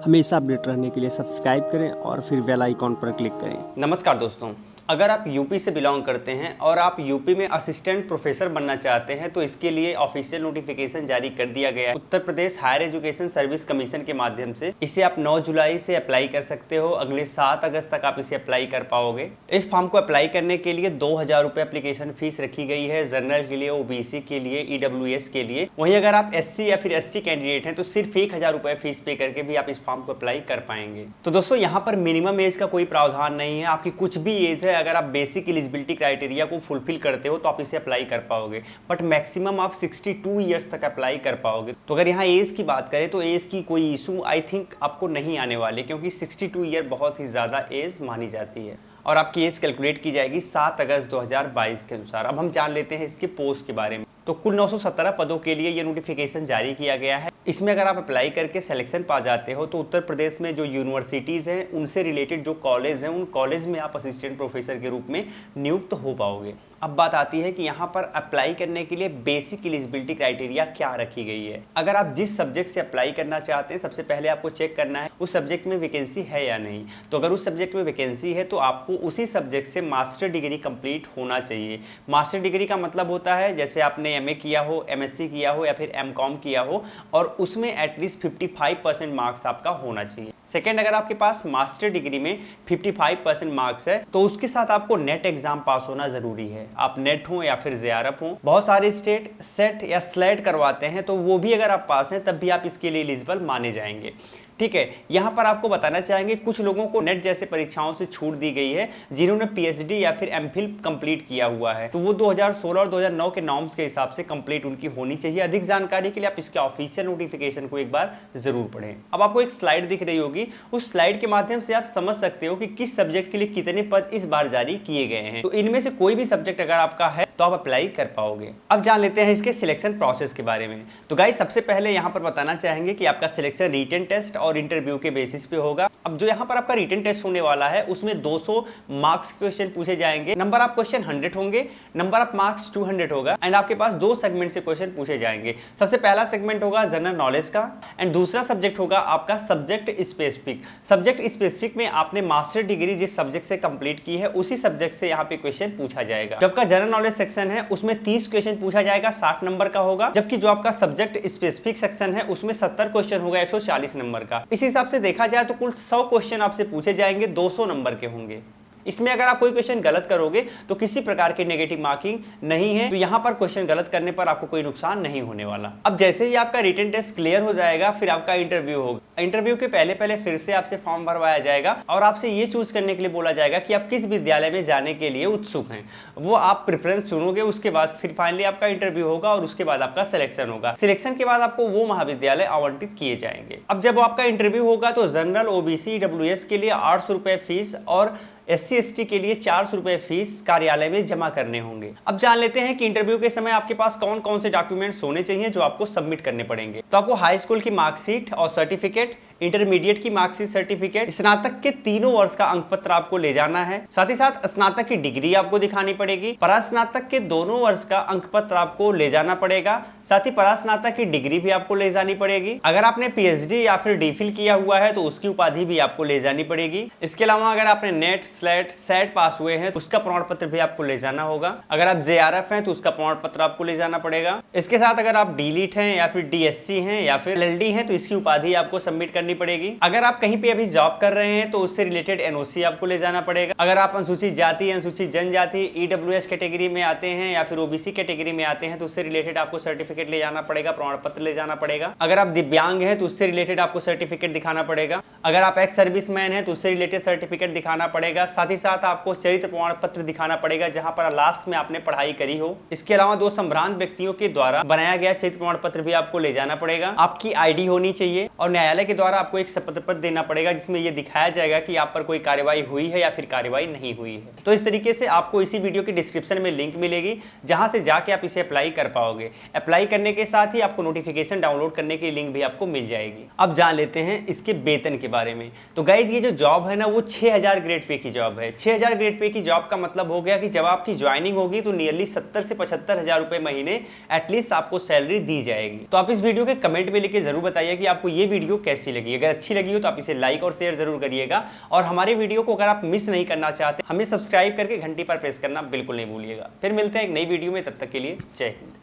हमेशा अपडेट रहने के लिए सब्सक्राइब करें और फिर बेल आइकॉन पर क्लिक करें। नमस्कार दोस्तों, अगर आप यूपी से बिलोंग करते हैं और आप यूपी में असिस्टेंट प्रोफेसर बनना चाहते हैं तो इसके लिए ऑफिशियल नोटिफिकेशन जारी कर दिया गया है। Uttar Pradesh higher education service commission के माध्यम से इसे आप 9 जुलाई से अप्लाई कर सकते हो। अगले 7 अगस्त तक आप इसे अप्लाई कर पाओगे। इस फॉर्म को अप्लाई करने के लिए 2000 रुपये एप्लीकेशन फीस रखी गई है, जनरल के लिए, ओबीसी के लिए, ईडब्ल्यूएस के लिए। वहीं अगर आप एससी या फिर एसटी कैंडिडेट हैं तो सिर्फ 1000 रुपये फीस पे करके भी आप इस फॉर्म को अप्लाई कर पाएंगे। तो दोस्तों, यहाँ पर मिनिमम एज का कोई प्रावधान नहीं है। आपकी कुछ भी एज है, अगर आप बेसिक एलिजिबिलिटी क्राइटेरिया को फुलफिल करते हो तो आप इसे अप्लाई कर पाओगे, बट मैक्सिमम आप 62 ईयर्स तक अप्लाई कर पाओगे। तो अगर यहाँ एज की बात करें तो एज की कोई इशू आई थिंक आपको नहीं आने वाले, क्योंकि 62 ईयर बहुत ही ज़्यादा एज मानी जाती है और आपकी एज कैलकुलेट की जाएगी 7 अगस्त 2022 के अनुसार। अब हम जान लेते हैं इसके पोस्ट के बारे में। तो कुल 917 पदों के लिए ये नोटिफिकेशन जारी किया गया है। इसमें अगर आप अप्लाई करके सिलेक्शन पा जाते हो तो उत्तर प्रदेश में जो यूनिवर्सिटीज़ हैं उनसे रिलेटेड जो कॉलेज हैं उन कॉलेज में आप असिस्टेंट प्रोफेसर के रूप में नियुक्त हो पाओगे। अब बात आती है कि यहाँ पर अप्लाई करने के लिए बेसिक एलिजिबिलिटी क्राइटेरिया क्या रखी गई है। अगर आप जिस सब्जेक्ट से अप्लाई करना चाहते हैं सबसे पहले आपको चेक करना है उस सब्जेक्ट में वैकेंसी है या नहीं। तो अगर उस सब्जेक्ट में वैकेंसी है तो आपको उसी सब्जेक्ट से मास्टर डिग्री कंप्लीट होना चाहिए। मास्टर डिग्री का मतलब होता है जैसे आपने एमए किया हो, एमएससी किया हो या फिर एमकॉम किया हो और उसमें एटलीस्ट 55% मार्क्स आपका होना चाहिए। सेकेंड, अगर आपके पास मास्टर डिग्री में 55% मार्क्स है तो उसके साथ आपको नेट एग्जाम पास होना जरूरी है। आप नेट हो या फिर जेआरएफ हो, बहुत सारे स्टेट सेट या स्लेट करवाते हैं तो वो भी अगर आप पास हैं तब भी आप इसके लिए एलिजिबल माने जाएंगे। ठीक है, यहाँ पर आपको बताना चाहेंगे कुछ लोगों को नेट जैसे परीक्षाओं से छूट दी गई है जिन्होंने पीएचडी या फिर एमफिल कंप्लीट किया हुआ है, तो वो 2016 और 2009 के नॉर्म्स के हिसाब से कंप्लीट उनकी होनी चाहिए। अधिक जानकारी के लिए आप इसके ऑफिशियल नोटिफिकेशन को एक बार जरूर पढ़ें। अब आपको एक स्लाइड दिख रही होगी, उस स्लाइड के माध्यम से आप समझ सकते हो कि किस सब्जेक्ट के लिए कितने पद इस बार जारी किए गए हैं। तो इनमें से कोई भी सब्जेक्ट अगर आपका है तो आप अप्लाई कर पाओगे। अब जान लेते हैं इसके सिलेक्शन प्रोसेस के बारे में। तो गाइस, सबसे पहले यहाँ पर बताना चाहेंगे कि आपका सिलेक्शन रिटन टेस्ट और इंटरव्यू के बेसिस पे होगा। अब जो यहाँ पर आपका रिटन टेस्ट होने वाला है उसमें 200 मार्क्स क्वेश्चन पूछे जाएंगे। नंबर ऑफ क्वेश्चन 100 होंगे, नंबर ऑफ मार्क्स 200 होगा एंड आपके पास 2 सेगमेंट से क्वेश्चन पूछे जाएंगे। सबसे पहला सेगमेंट होगा जनरल नॉलेज का एंड दूसरा सब्जेक्ट होगा आपका सब्जेक्ट स्पेसिफिक। सब्जेक्ट स्पेसिफिक में आपने मास्टर डिग्री जिस सब्जेक्ट से कंप्लीट की है उसी सब्जेक्ट से यहाँ पे क्वेश्चन पूछा जाएगा। जब का जनरल नॉलेज सेक्शन है उसमें 30 क्वेश्चन पूछा जाएगा, 60 नंबर का होगा, जबकि जो आपका सब्जेक्ट स्पेसिफिक सेक्शन है उसमें 70 क्वेश्चन होगा, 140 नंबर का। इस हिसाब से देखा जाए तो कुल 100 क्वेश्चन आपसे पूछे जाएंगे, 200 नंबर के होंगे। इसमें अगर आप कोई क्वेश्चन गलत करोगे तो किसी प्रकार की नेगेटिव मार्किंग नहीं है, तो यहाँ पर क्वेश्चन गलत करने पर आपको कोई नुकसान नहीं होने वाला। अब जैसे ही आपका रिटन टेस्ट क्लियर हो जाएगा फिर आपका इंटरव्यू होगा। इंटरव्यू के पहले फिर से आपसे फॉर्म भरवाया जाएगा और आपसे ये चूज करने के लिए बोला जाएगा कि आप किस विद्यालय में जाने के लिए उत्सुक हैं। वो आप प्रेफरेंस चुनोगे, उसके बाद फिर फाइनली आपका इंटरव्यू होगा और उसके बाद आपका सिलेक्शन होगा। सिलेक्शन के बाद आपको वो महाविद्यालय आवंटित किए जाएंगे। अब जब आपका इंटरव्यू होगा तो जनरल, ओबीसी, ईडब्ल्यूएस के लिए 800 रुपये फीस और एससी एसटी के लिए 400 रुपये फीस कार्यालय में जमा करने होंगे। अब जान लेते हैं कि इंटरव्यू के समय आपके पास कौन कौन से डॉक्यूमेंट्स होने चाहिए जो आपको सबमिट करने पड़ेंगे। तो आपको हाई स्कूल की मार्कशीट और सर्टिफिकेट, इंटरमीडिएट की मार्कशीट, सर्टिफिकेट, स्नातक के 3 वर्ष का अंक पत्र आपको ले जाना है। साथ ही साथ स्नातक की डिग्री आपको दिखानी पड़ेगी। परास्नातक के 2 वर्ष का अंक पत्र आपको ले जाना पड़ेगा। साथ ही परास्नातक की डिग्री भी आपको ले जानी पड़ेगी। अगर आपने पीएचडी या फिर डीफिल किया हुआ है तो उसकी उपाधि भी आपको ले जानी पड़ेगी। इसके अलावा अगर आपने नेट, स्लेट, सेट पास हुए हैं तो उसका प्रमाण पत्र भी आपको ले जाना होगा। अगर आप जेआरएफ हैं तो उसका प्रमाण पत्र आपको ले जाना पड़ेगा। इसके साथ अगर आप डीलिट हैं या फिर डीएससी हैं या फिर एलएलडी हैं तो इसकी उपाधि आपको सबमिट करनी पड़ेगी। अगर आप कहीं पे अभी जॉब कर रहे हैं तो उससे रिलेटेड एनओसी आपको ले जाना पड़ेगा। अगर आप अनुसूचित जाति, अनुसूचित जनजाति, ईडब्ल्यूएस कैटेगरी में आते हैं या फिर ओबीसी कैटेगरी में आते हैं तो उससे रिलेटेड आपको सर्टिफिकेट ले जाना पड़ेगा, प्रमाण पत्र ले जाना पड़ेगा। अगर आप दिव्यांग हैं तो उससे रिलेटेड आपको सर्टिफिकेट दिखाना पड़ेगा। अगर आप एक्स सर्विसमैन हैं तो उससे रिलेटेड सर्टिफिकेट दिखाना पड़ेगा। साथ ही साथ आपको चरित्र प्रमाण पत्र दिखाना पड़ेगा जहां पर लास्ट में आपने पढ़ाई करी हो। इसके अलावा 2 संभ्रांत व्यक्तियों के द्वारा बनाया गया चरित्र प्रमाण पत्र भी आपको ले जाना पड़ेगा। आपकी आईडी होनी चाहिए और न्यायालय के द्वारा आपको एक शपथ पत्र देना पड़ेगा जिसमें यह दिखाया जाएगा कि आप पर कोई कार्रवाई हुई है या फिर कार्रवाई नहीं हुई है। तो इस तरीके से आपको इसी वीडियो के डिस्क्रिप्शन में लिंक मिलेगी जहां से जाके आप इसे अप्लाई कर पाओगे। अप्लाई करने के साथ ही आपको नोटिफिकेशन डाउनलोड करने की लिंक भी आपको मिल जाएगी। अब जान लेते हैं इसके वेतन के बारे में। तो गाइस, ये जो जॉब है ना वो 6000 ग्रेड पे की जॉब है। 6000 ग्रेड पे की जॉब का मतलब हो गया कि जब आपकी ज्वाइनिंग होगी तो नियरली 70 से 75 हजार रुपए महीने एटलीस्ट आपको सैलरी दी जाएगी। तो आप इस वीडियो के कमेंट में लिख के जरूर बताइए कि आपको ये वीडियो कैसी लगी। लिए। अगर अच्छी लगी हो तो आप इसे लाइक और शेयर जरूर करिएगा, और हमारी वीडियो को अगर आप मिस नहीं करना चाहते, हमें सब्सक्राइब करके घंटी पर प्रेस करना बिल्कुल नहीं भूलिएगा। फिर मिलते हैं एक नई वीडियो में, तब तक के लिए जय हिंद।